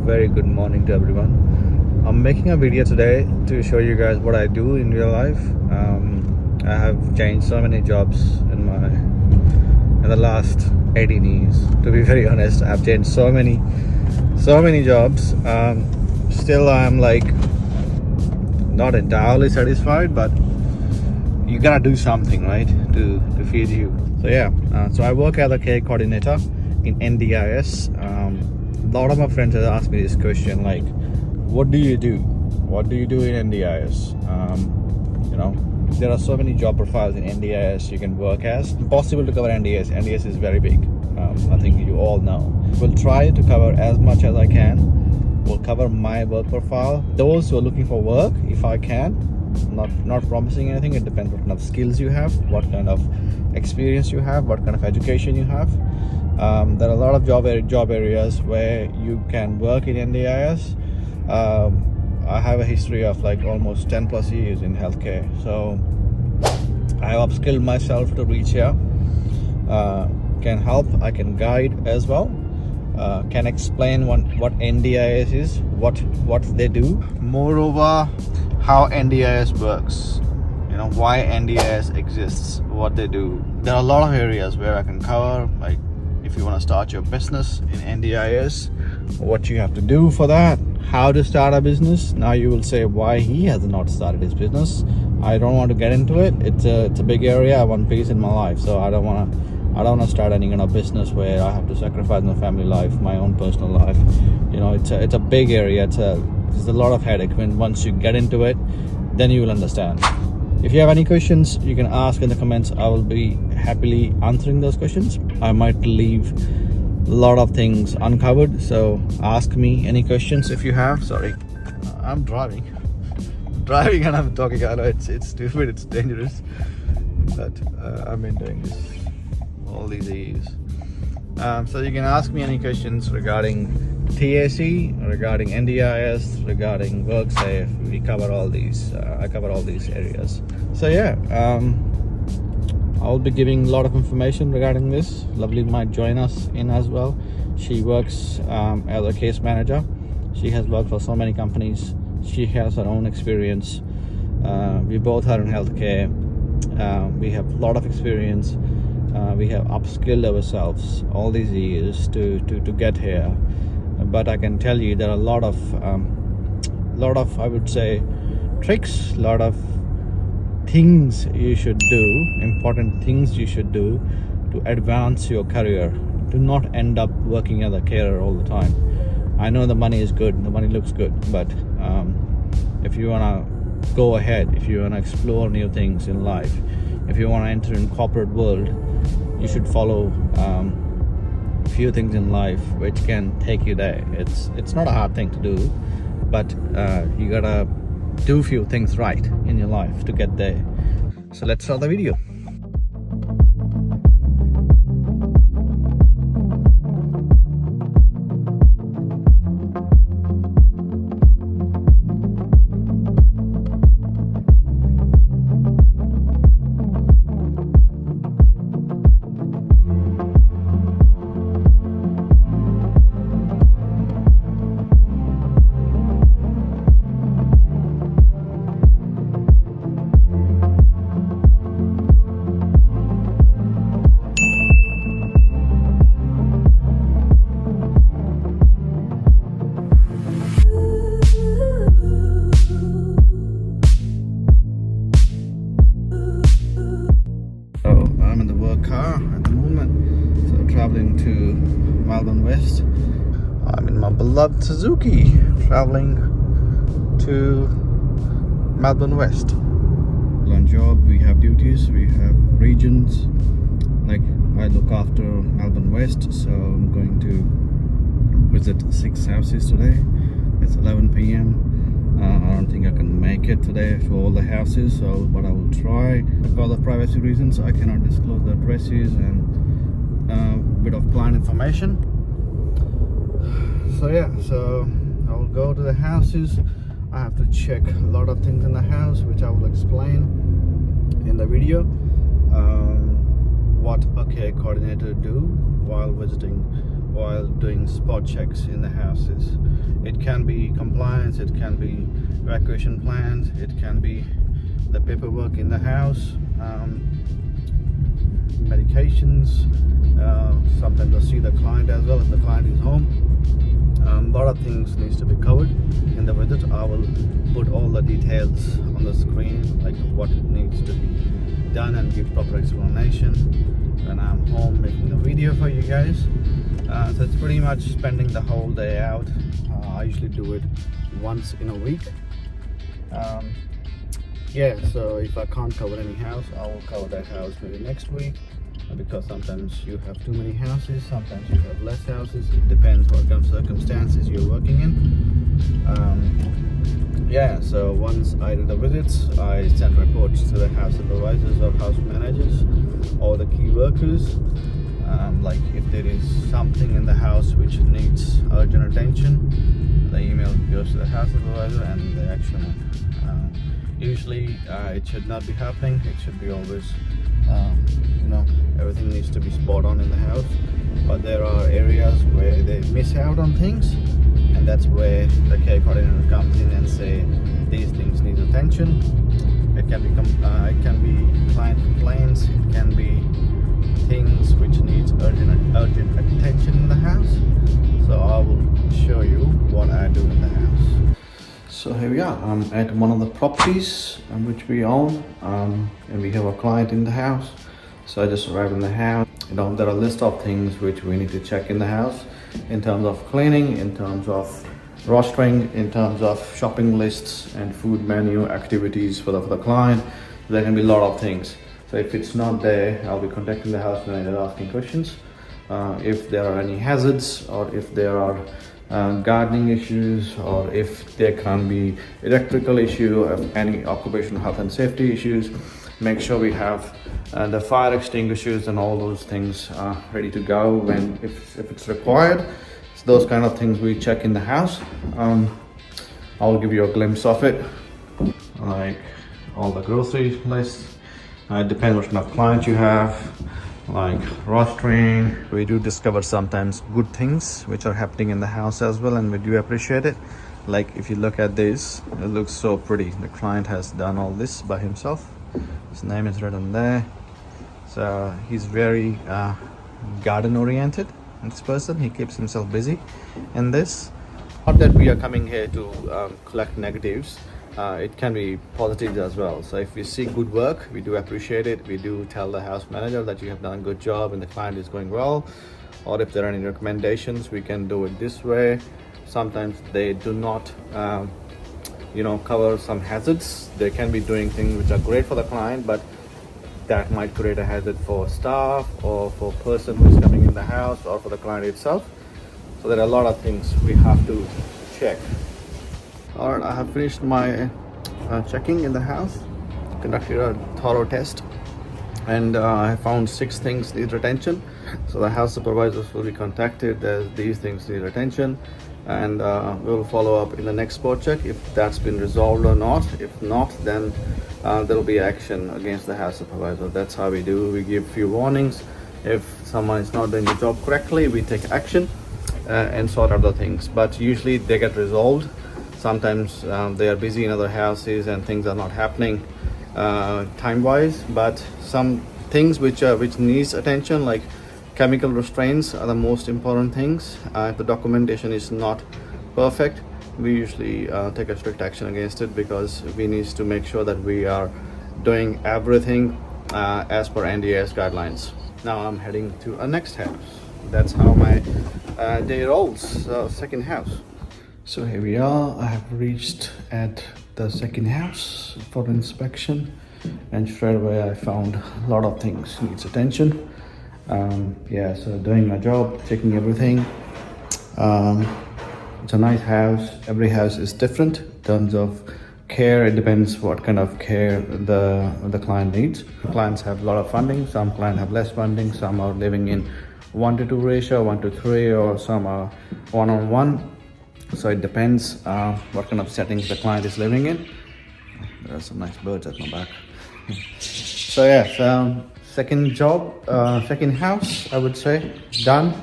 very good morning to everyone. I'm making a video today to show you guys what I do in real life. I have changed so many jobs in the last 18 years. To be very honest, I've changed so many jobs. Still, I'm like not entirely satisfied, but you gotta do something, right, to feed you. So yeah, so I work as a care coordinator in NDIS. A lot of my friends have asked me this question, like, what do you do? What do you do in NDIS? There are so many job profiles in NDIS you can work as. Impossible to cover NDIS. NDIS is very big. I think you all know. We'll try to cover as much as I can. We'll cover my work profile. Those who are looking for work, if I can, not promising anything. It depends what kind of skills you have, what kind of experience you have, what kind of education you have. There are a lot of job areas where you can work in NDIS. I have a history of like almost 10 plus years in healthcare, so I have upskilled myself to reach here. Can help, I can guide as well, can explain what NDIS is, what they do, moreover how NDIS works, why NDIS exists, what they do. There are a lot of areas where I can cover, like if you want to start your business in NDIS, what you have to do for that, how to start a business. Now you will say why he has not started his business. I don't want to get into it. It's a big area. I want peace in my life, so I don't want to start any kind of business where I have to sacrifice my family life, my own personal life. It's a big area. There's a lot of headache. Once you get into it, then you will understand. If you have any questions, you can ask in the comments. I will be happily answering those questions. I might leave a lot of things uncovered, so ask me any questions if you have. Sorry, I'm driving and I'm talking. I know it's stupid, it's dangerous, but I've been doing this all these years. So you can ask me any questions regarding TAC, regarding NDIS, regarding WorkSafe. We cover all these. I cover all these areas. So yeah, I'll be giving a lot of information regarding this. Lovely might join us in as well. She works as a case manager. She has worked for so many companies. She has her own experience. We both are in healthcare. We have a lot of experience. We have upskilled ourselves all these years to get here. But I can tell you there are a lot of I would say tricks, a lot of things you should do, important things you should do to advance your career, to not end up working as a carer all the time. I know the money is good, the money looks good, but if you want to go ahead, if you want to explore new things in life, if you want to enter in corporate world, you should follow few things in life which can take you there. It's not a hard thing to do, but you gotta do few things right in your life to get there. So let's start the video. I'm in the work car at the moment, so traveling to Melbourne West. I'm in my beloved Suzuki, traveling to Melbourne West. On job, we have duties, we have regions. Like I look after Melbourne West, so I'm going to visit 6 houses today. It's 11 p.m. I don't think I can make it today to all the houses, but I will try. Because of privacy reasons, I cannot disclose the addresses and a bit of client information. So yeah, so I will go to the houses. I have to check a lot of things in the house, which I will explain in the video. What a care coordinator do while visiting while doing spot checks in the houses. It can be compliance, it can be evacuation plans, it can be the paperwork in the house, medications. Sometimes I'll see the client as well if the client is home. A lot of things needs to be covered in the visit. I will put all the details on the screen, like what needs to be done, and give proper explanation when I'm home making a video for you guys. So it's pretty much spending the whole day out. I usually do it once in a week. Yeah, so if I can't cover any house, I will cover that house maybe next week, because sometimes you have too many houses, sometimes you have less houses. It depends what kind of circumstances you're working in. Yeah, so once I do the visits, I send reports to the house supervisors or house managers or the key workers. Like if there is something in the house which needs urgent attention, the email goes to the house supervisor and they action it. Usually it should not be happening. It should be always, everything needs to be spot on in the house. But there are areas where they miss out on things, and that's where the care coordinator comes in and say these things need attention. It can be client complaints. It can be things which needs urgent attention in the house. So I will show you what I do in the house. So here we are. I'm at one of the properties which we own, and we have a client in the house. So I just arrived in the house. There are a list of things which we need to check in the house, in terms of cleaning, in terms of rostering, in terms of shopping lists and food menu activities for the client. There can be a lot of things. So if it's not there, I'll be contacting the house manager, asking questions. If there are any hazards, or if there are gardening issues, or if there can be electrical issue, any occupational health and safety issues, make sure we have the fire extinguishers and all those things ready to go when if it's required. So those kind of things we check in the house. I'll give you a glimpse of it, like all the grocery lists. It depends what kind of client you have, like rostering. We do discover sometimes good things which are happening in the house as well, and we do appreciate it. Like if you look at this, it looks so pretty. The client has done all this by himself. His name is written there. So he's very garden oriented. This person, he keeps himself busy in this. Not that we are coming here to collect negatives. It can be positives as well. So if we see good work, we do appreciate it. We do tell the house manager that you have done a good job and the client is going well. Or if there are any recommendations, we can do it this way. Sometimes they do not cover some hazards. They can be doing things which are great for the client, but that might create a hazard for staff or for person who is coming in the house or for the client itself. So there are a lot of things we have to check. Alright, I have finished my checking in the house, conducted a thorough test, and I found 6 things need attention. So the house supervisors will be contacted as these things need attention, and we'll follow up in the next spot check if that's been resolved or not. If not, then there will be action against the house supervisor. That's how we do. We give few warnings. If someone is not doing the job correctly, we take action and sort out the things. But usually they get resolved. Sometimes they are busy in other houses and things are not happening time-wise. But some things which needs attention, like chemical restraints, are the most important things. If the documentation is not perfect, we usually take a strict action against it, because we need to make sure that we are doing everything as per NDIS guidelines. Now I'm heading to a next house. That's how my day rolls. Second house. So here we are. I have reached at the second house for inspection, and straight away I found a lot of things needs attention. So doing my job, checking everything. It's a nice house. Every house is different in terms of care. It depends what kind of care the client needs. Clients have a lot of funding. Some clients have less funding. Some are living in 1:2 ratio, 1:3, or some are 1-on-1. So it depends what kind of settings the client is living in. There are some nice birds at my back. So second house, I would say, done.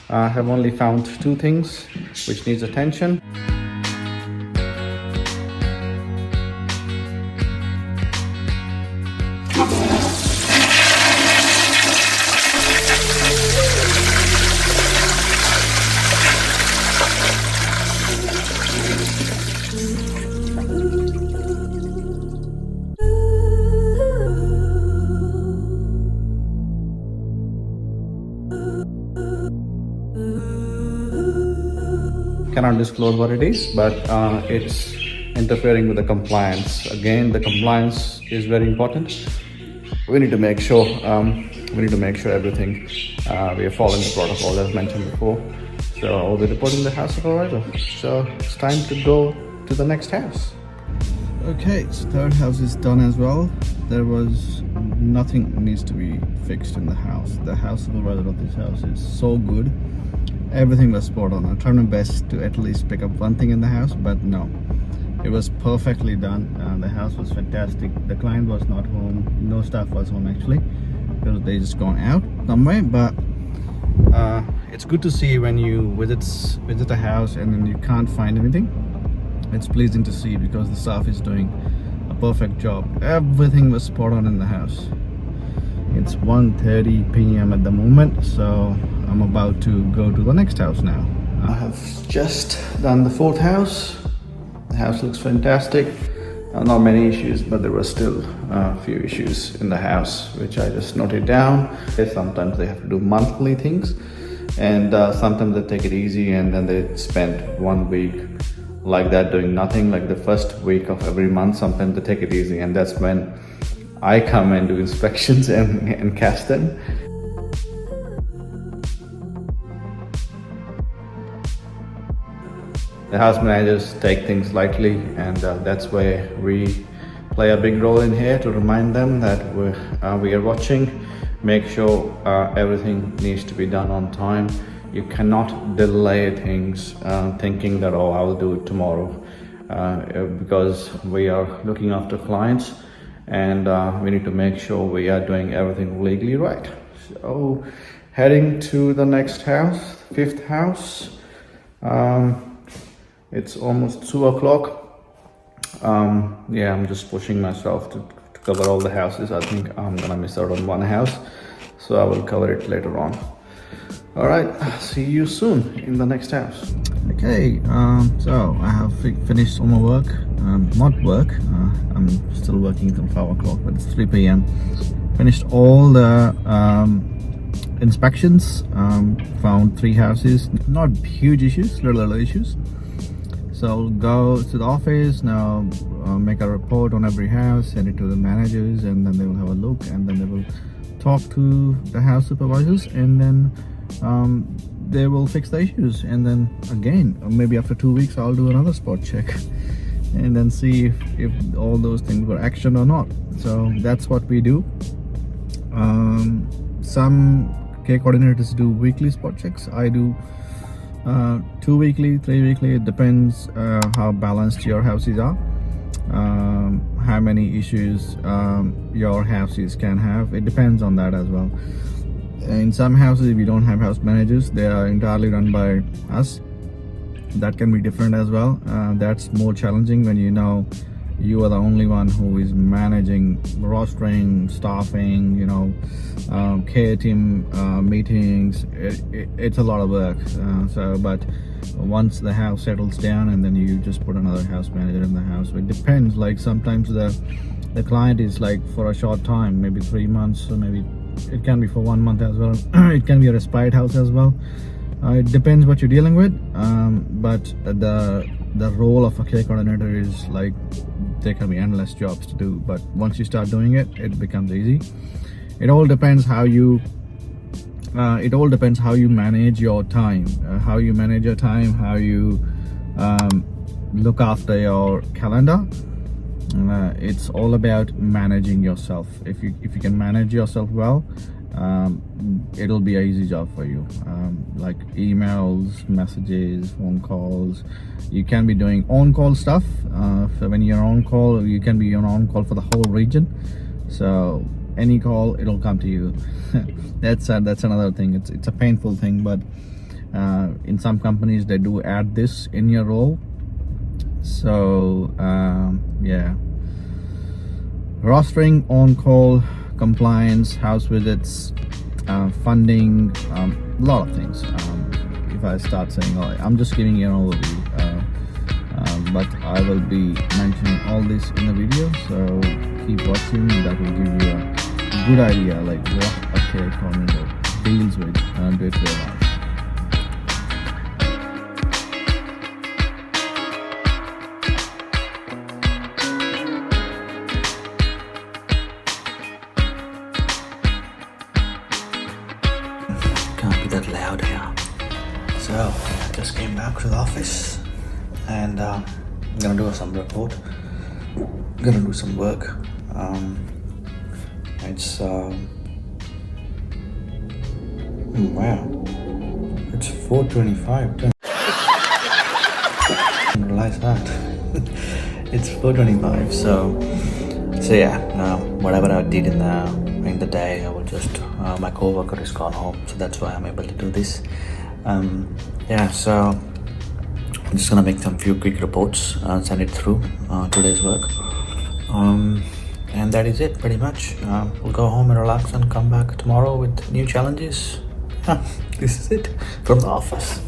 I have only found two things which needs attention. Cannot disclose what it is, but it's interfering with the compliance. Again, the compliance is very important. We need to make sure everything we are following the protocol as mentioned before. So I'll be reporting the house supervisor. So it's time to go to the next house. Okay, so third house is done as well. There was nothing needs to be fixed in the house. The house supervisor of this house is so good. Everything was spot on. I tried my best to at least pick up one thing in the house, but no, it was perfectly done. The house was fantastic. The client was not home. No staff was home actually, because they just gone out somewhere. But it's good to see when you visit a house and then you can't find anything. It's pleasing to see because the staff is doing a perfect job. Everything was spot on in the house. It's 1:30 p.m. at the moment, so I'm about to go to the next house now. I have just done the fourth house. The house looks fantastic. Not many issues, but there were still a few issues in the house which I just noted down. Sometimes they have to do monthly things, and sometimes they take it easy and then they spend 1 week like that doing nothing. Like the first week of every month, sometimes they take it easy, and that's when I come and do inspections and catch them. The house managers take things lightly, and that's where we play a big role in here to remind them that we are watching. Make sure everything needs to be done on time. You cannot delay things thinking that, oh, I will do it tomorrow, because we are looking after clients, and we need to make sure we are doing everything legally right. So heading to the next house, fifth house. It's almost 2 o'clock. Yeah, I'm just pushing myself to cover all the houses. I think I'm gonna miss out on one house, so I will cover it later on. All right, see you soon in the next house. Okay, so I have finished all my work. Not work, I'm still working till 5 o'clock, but it's 3 p.m. Finished all the inspections. Found 3 houses, not huge issues, little issues. So I'll go to the office now, make a report on every house, send it to the managers, and then they will have a look, and then they will talk to the house supervisors, and then they will fix the issues. And then again, maybe after 2 weeks, I'll do another spot check and then see if all those things were actioned or not. So that's what we do. Some care coordinators do weekly spot checks. I do 2 weekly, 3 weekly. It depends how balanced your houses are, how many issues your houses can have. It depends on that as well. In some houses, we don't have house managers. They are entirely run by us. That can be different as well. That's more challenging when you know you are the only one who is managing rostering, staffing, care team meetings. It's a lot of work. But once the house settles down, and then you just put another house manager in the house. So it depends. Like sometimes the client is like for a short time, maybe 3 months, or maybe it can be for 1 month as well. It can be a respite house as well. It depends what you're dealing with. But the role of a care coordinator is like, there can be endless jobs to do, but once you start doing it, it becomes easy. It all depends how you manage your time, how you look after your calendar. It's all about managing yourself. If you can manage yourself well, it'll be an easy job for you. Like emails, messages, phone calls. You can be doing on-call stuff. So when you're on call, you can be on call for the whole region. So any call, it'll come to you. That's another thing. It's a painful thing, but In some companies they do add this in your role. So yeah, rostering, on-call, compliance, house visits, funding, a lot of things. If I start saying, I'm just giving you an overview, but I will be mentioning all this in the video, so keep watching. That will give you a good idea like what a care coordinator deals with day-to-day life. Can't be that loud here. So I just came back to the office and I'm gonna do some report, gonna do some work. It's wow, it's 4:25. I didn't realize that. It's 4:25. So yeah, now whatever I did in the day, I will just my co-worker is gone home, so that's why I'm able to do this. Yeah, so I'm just gonna make some few quick reports, send it through today's work, and that is it pretty much. We'll go home and relax and come back tomorrow with new challenges. This is it from the office.